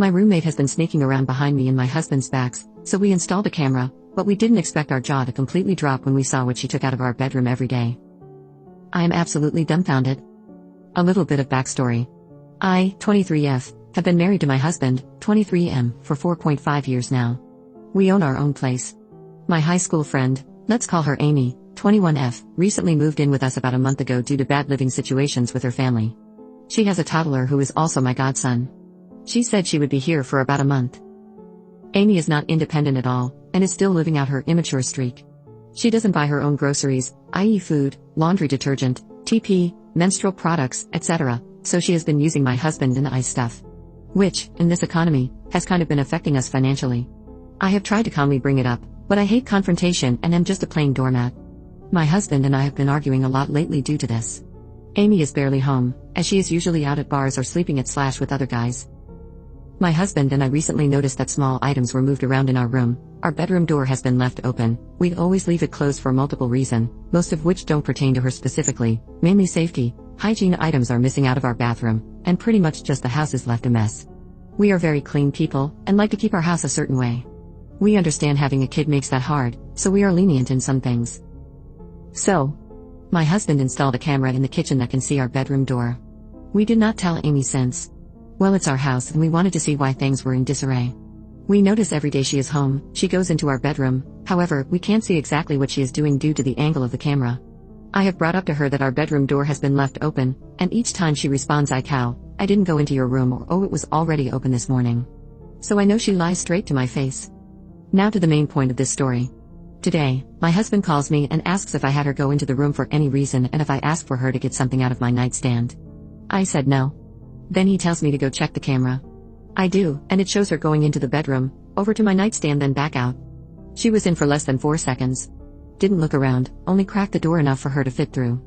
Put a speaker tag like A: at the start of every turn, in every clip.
A: My roommate has been sneaking around behind me and my husband's backs, so we installed a camera, but we didn't expect our jaw to completely drop when we saw what she took out of our bedroom every day. I am absolutely dumbfounded. A little bit of backstory. I, 23F, have been married to my husband, 23M, for 4.5 years now. We own our own place. My high school friend, let's call her Amy, 21F, recently moved in with us about a month ago due to bad living situations with her family. She has a toddler who is also my godson. She said she would be here for about a month. Amy is not independent at all, and is still living out her immature streak. She doesn't buy her own groceries, i.e. food, laundry detergent, TP, menstrual products, etc., so she has been using my husband and I's stuff. Which, in this economy, has kind of been affecting us financially. I have tried to calmly bring it up, but I hate confrontation and am just a plain doormat. My husband and I have been arguing a lot lately due to this. Amy is barely home, as she is usually out at bars or sleeping at Slash with other guys. My husband and I recently noticed that small items were moved around in our room. Our bedroom door has been left open. We always leave it closed for multiple reasons, most of which don't pertain to her specifically, mainly safety. Hygiene items are missing out of our bathroom, and pretty much just the house is left a mess. We are very clean people, and like to keep our house a certain way. We understand having a kid makes that hard, so we are lenient in some things. So, my husband installed a camera in the kitchen that can see our bedroom door. We did not tell Amy since. Well, it's our house and we wanted to see why things were in disarray. We notice every day she is home, she goes into our bedroom, however, we can't see exactly what she is doing due to the angle of the camera. I have brought up to her that our bedroom door has been left open, and each time she responds I didn't go into your room, or oh, it was already open this morning. So I know she lies straight to my face. Now to the main point of this story. Today, my husband calls me and asks if I had her go into the room for any reason and if I asked for her to get something out of my nightstand. I said no. Then he tells me to go check the camera. I do, and it shows her going into the bedroom, over to my nightstand then back out. She was in for less than 4 seconds. Didn't look around, only cracked the door enough for her to fit through.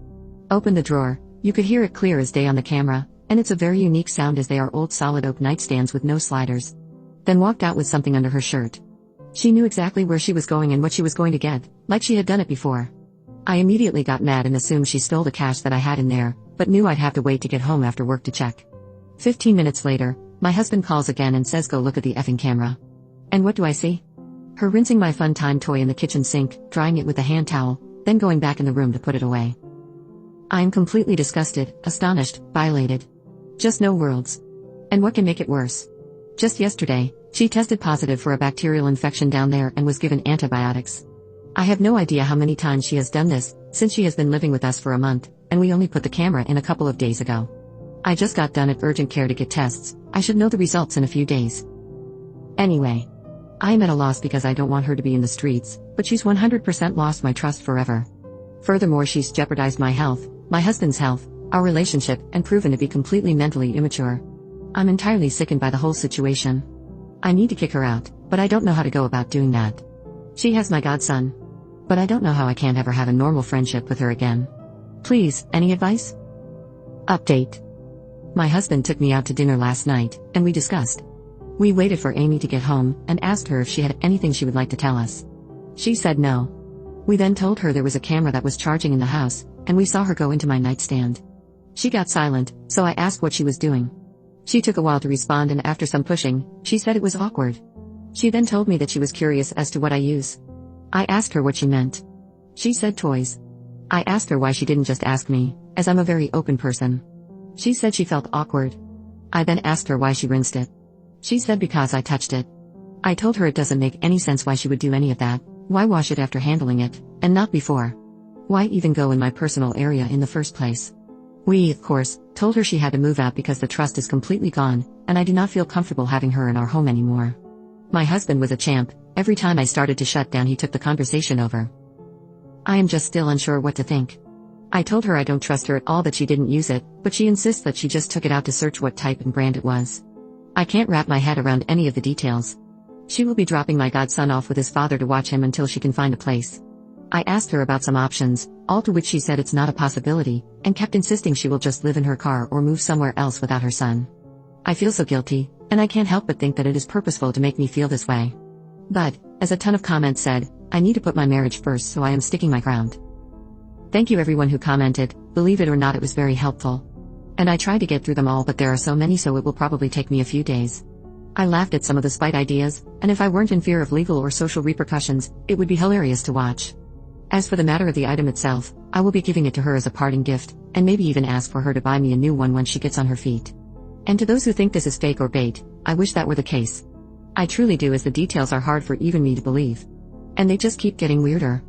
A: Opened the drawer, you could hear it clear as day on the camera, and it's a very unique sound as they are old solid oak nightstands with no sliders. Then walked out with something under her shirt. She knew exactly where she was going and what she was going to get, like she had done it before. I immediately got mad and assumed she stole the cash that I had in there, but knew I'd have to wait to get home after work to check. 15 minutes later, my husband calls again and says go look at the effing camera. And what do I see? Her rinsing my fun time toy in the kitchen sink, drying it with a hand towel, then going back in the room to put it away. I am completely disgusted, astonished, violated. Just no words. And what can make it worse? Just yesterday, she tested positive for a bacterial infection down there and was given antibiotics. I have no idea how many times she has done this, since she has been living with us for a month, and we only put the camera in a couple of days ago. I just got done at urgent care to get tests, I should know the results in a few days. Anyway. I am at a loss because I don't want her to be in the streets, but she's 100% lost my trust forever. Furthermore, she's jeopardized my health, my husband's health, our relationship, and proven to be completely mentally immature. I'm entirely sickened by the whole situation. I need to kick her out, but I don't know how to go about doing that. She has my godson. But I don't know how I can't ever have a normal friendship with her again. Please, any advice? Update. My husband took me out to dinner last night, and we discussed. We waited for Amy to get home, and asked her if she had anything she would like to tell us. She said no. We then told her there was a camera that was charging in the house, and we saw her go into my nightstand. She got silent, so I asked what she was doing. She took a while to respond, and after some pushing, she said it was awkward. She then told me that she was curious as to what I use. I asked her what she meant. She said toys. I asked her why she didn't just ask me, as I'm a very open person. She said she felt awkward. I then asked her why she rinsed it. She said because I touched it. I told her it doesn't make any sense why she would do any of that. Why wash it after handling it, and not before? Why even go in my personal area in the first place? We, of course, told her she had to move out because the trust is completely gone, and I do not feel comfortable having her in our home anymore. My husband was a champ. Every time I started to shut down, he took the conversation over. I am just still unsure what to think. I told her I don't trust her at all, that she didn't use it, but she insists that she just took it out to search what type and brand it was. I can't wrap my head around any of the details. She will be dropping my godson off with his father to watch him until she can find a place. I asked her about some options, all to which she said it's not a possibility, and kept insisting she will just live in her car or move somewhere else without her son. I feel so guilty, and I can't help but think that it is purposeful to make me feel this way. But, as a ton of comments said, I need to put my marriage first, so I am sticking my ground. Thank you everyone who commented. Believe it or not, it was very helpful. And I tried to get through them all, but there are so many, so it will probably take me a few days. I laughed at some of the spite ideas, and if I weren't in fear of legal or social repercussions, it would be hilarious to watch. As for the matter of the item itself, I will be giving it to her as a parting gift, and maybe even ask for her to buy me a new one when she gets on her feet. And to those who think this is fake or bait, I wish that were the case. I truly do, as the details are hard for even me to believe. And they just keep getting weirder.